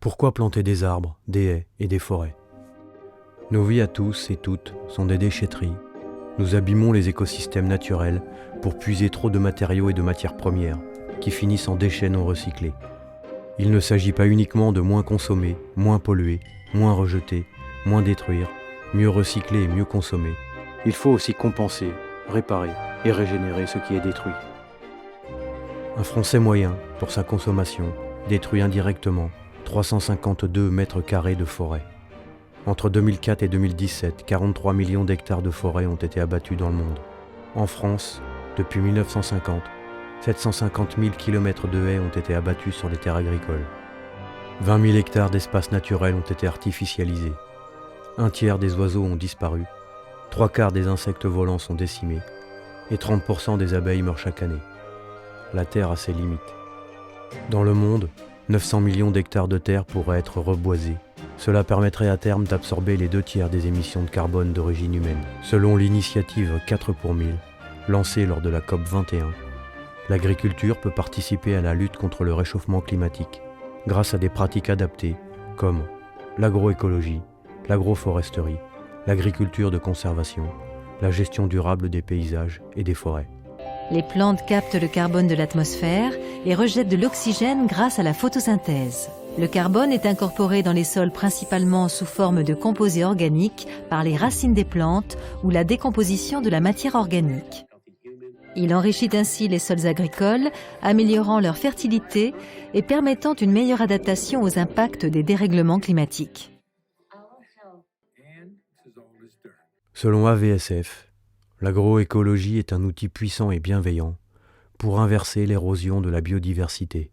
Pourquoi planter des arbres, des haies et des forêts? Nos vies à tous et toutes sont des déchetteries. Nous abîmons les écosystèmes naturels pour puiser trop de matériaux et de matières premières qui finissent en déchets non recyclés. Il ne s'agit pas uniquement de moins consommer, moins polluer, moins rejeter, moins détruire, mieux recycler et mieux consommer. Il faut aussi compenser, réparer et régénérer ce qui est détruit. Un Français moyen, pour sa consommation, détruit indirectement 352 mètres carrés de forêt. Entre 2004 et 2017, 43 millions d'hectares de forêt ont été abattus dans le monde. En France, depuis 1950, 750 000 km de haies ont été abattus sur les terres agricoles. 20 000 hectares d'espaces naturels ont été artificialisés. Un tiers des oiseaux ont disparu, 3/4 des insectes volants sont décimés, et 30% des abeilles meurent chaque année. La Terre a ses limites. Dans le monde, 900 millions d'hectares de terre pourraient être reboisés. Cela permettrait à terme d'absorber les 2/3 des émissions de carbone d'origine humaine. Selon l'initiative 4 pour 1000, lancée lors de la COP 21, l'agriculture peut participer à la lutte contre le réchauffement climatique grâce à des pratiques adaptées comme l'agroécologie, l'agroforesterie, l'agriculture de conservation, la gestion durable des paysages et des forêts. Les plantes captent le carbone de l'atmosphère et rejettent de l'oxygène grâce à la photosynthèse. Le carbone est incorporé dans les sols principalement sous forme de composés organiques par les racines des plantes ou la décomposition de la matière organique. Il enrichit ainsi les sols agricoles, améliorant leur fertilité et permettant une meilleure adaptation aux impacts des dérèglements climatiques. Selon AVSF, l'agroécologie est un outil puissant et bienveillant pour inverser l'érosion de la biodiversité,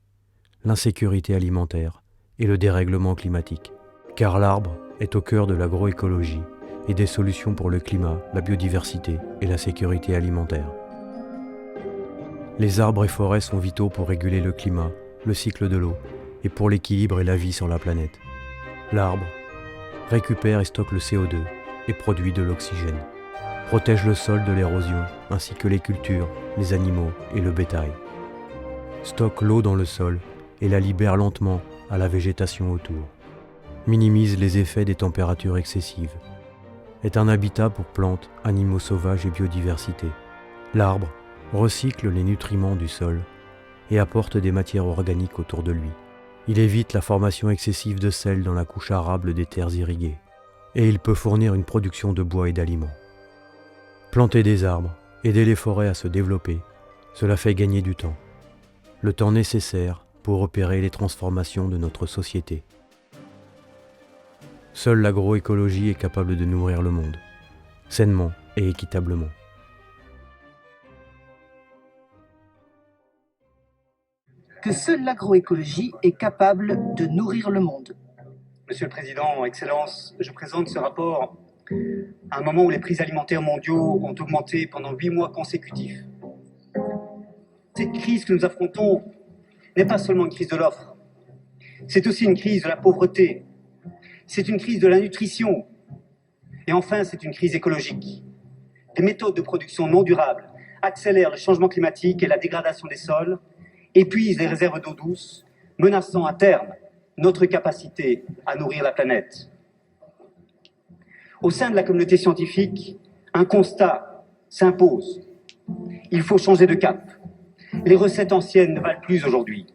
l'insécurité alimentaire et le dérèglement climatique. Car l'arbre est au cœur de l'agroécologie et des solutions pour le climat, la biodiversité et la sécurité alimentaire. Les arbres et forêts sont vitaux pour réguler le climat, le cycle de l'eau et pour l'équilibre et la vie sur la planète. L'arbre récupère et stocke le CO2 et produit de l'oxygène, protège le sol de l'érosion ainsi que les cultures, les animaux et le bétail, stocke l'eau dans le sol et la libère lentement à la végétation autour, minimise les effets des températures excessives, est un habitat pour plantes, animaux sauvages et biodiversité. L'arbre recycle les nutriments du sol et apporte des matières organiques autour de lui. Il évite la formation excessive de sel dans la couche arable des terres irriguées et il peut fournir une production de bois et d'aliments. Planter des arbres, aider les forêts à se développer, cela fait gagner du temps. Le temps nécessaire pour opérer les transformations de notre société. Seule l'agroécologie est capable de nourrir le monde, sainement et équitablement. Que seule l'agroécologie est capable de nourrir le monde. Monsieur le Président, Excellences, je présente ce rapport à un moment où les prix alimentaires mondiaux ont augmenté pendant 8 mois consécutifs. Cette crise que nous affrontons n'est pas seulement une crise de l'offre, c'est aussi une crise de la pauvreté, c'est une crise de la nutrition, et enfin c'est une crise écologique. Des méthodes de production non durables accélèrent le changement climatique et la dégradation des sols, épuisent les réserves d'eau douce, menaçant à terme notre capacité à nourrir la planète. Au sein de la communauté scientifique, un constat s'impose. Il faut changer de cap. Les recettes anciennes ne valent plus aujourd'hui.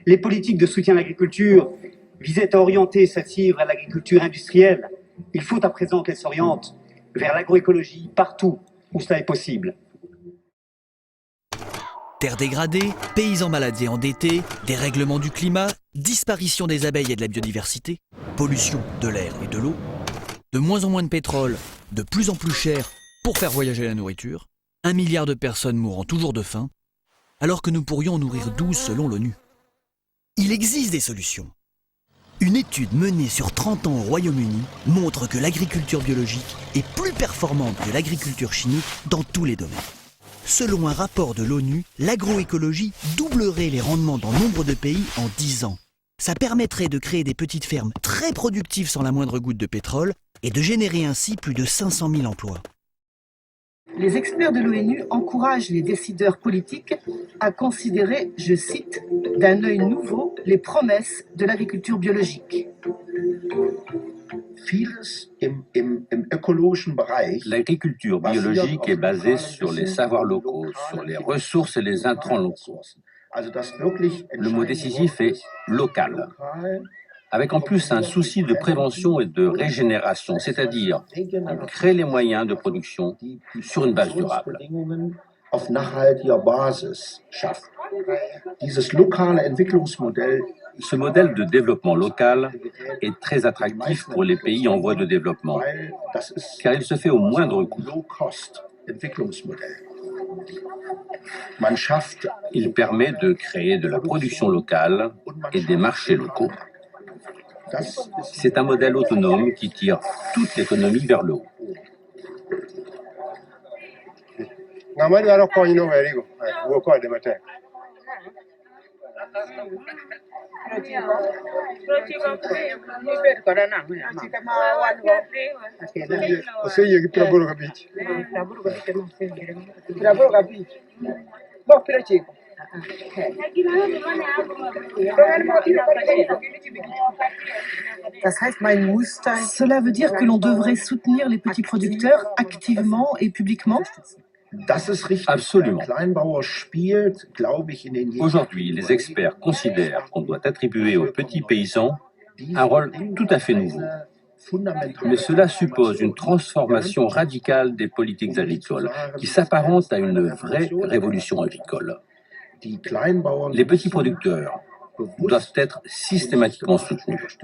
Les politiques de soutien à l'agriculture visaient à orienter celle-ci vers l'agriculture industrielle. Il faut à présent qu'elle s'oriente vers l'agroécologie partout où cela est possible. Terres dégradées, paysans malades et endettés, dérèglement du climat, disparition des abeilles et de la biodiversité, pollution de l'air et de l'eau, de moins en moins de pétrole, de plus en plus cher pour faire voyager la nourriture, 1 milliard de personnes mourant toujours de faim, alors que nous pourrions en nourrir 12 selon l'ONU. Il existe des solutions. Une étude menée sur 30 ans au Royaume-Uni montre que l'agriculture biologique est plus performante que l'agriculture chimique dans tous les domaines. Selon un rapport de l'ONU, l'agroécologie doublerait les rendements dans nombre de pays en 10 ans. Ça permettrait de créer des petites fermes très productives sans la moindre goutte de pétrole et de générer ainsi plus de 500 000 emplois. Les experts de l'ONU encouragent les décideurs politiques à considérer, je cite, d'un œil nouveau les promesses de l'agriculture biologique. L'agriculture biologique est basée sur les savoirs locaux, sur les ressources et les intrants locaux. Le mot décisif est local, avec en plus un souci de prévention et de régénération, c'est-à-dire créer les moyens de production sur une base durable. Ce modèle de développement local est très attractif pour les pays en voie de développement, car il se fait au moindre coût. Il permet de créer de la production locale et des marchés locaux. C'est un modèle autonome qui tire toute l'économie vers le haut. Cela veut dire que l'on devrait soutenir les petits producteurs activement et publiquement? Absolument. Aujourd'hui, les experts considèrent qu'on doit attribuer aux petits paysans un rôle tout à fait nouveau. Mais cela suppose une transformation radicale des politiques agricoles, qui s'apparente à une vraie révolution agricole. Les petits producteurs doivent être systématiquement soutenus.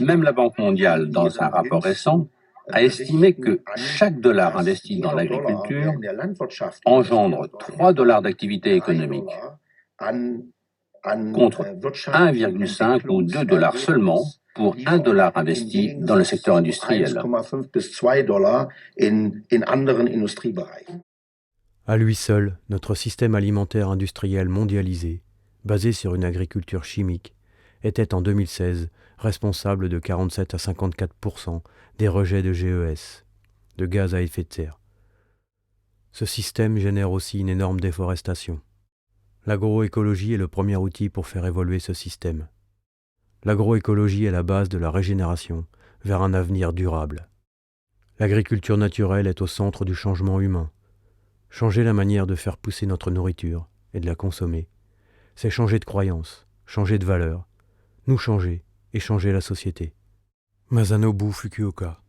Même la Banque mondiale, dans un rapport récent, a estimé que chaque dollar investi dans l'agriculture engendre 3 dollars d'activité économique, contre 1,5 ou 2 dollars seulement pour 1 dollar investi dans le secteur industriel. À lui seul, notre système alimentaire industriel mondialisé, basé sur une agriculture chimique, était en 2016 responsable de 47 à 54% des rejets de GES, de gaz à effet de serre. Ce système génère aussi une énorme déforestation. L'agroécologie est le premier outil pour faire évoluer ce système. L'agroécologie est la base de la régénération vers un avenir durable. L'agriculture naturelle est au centre du changement humain. Changer la manière de faire pousser notre nourriture et de la consommer, c'est changer de croyance, changer de valeur, nous changer et changer la société. Masanobu Fukuoka.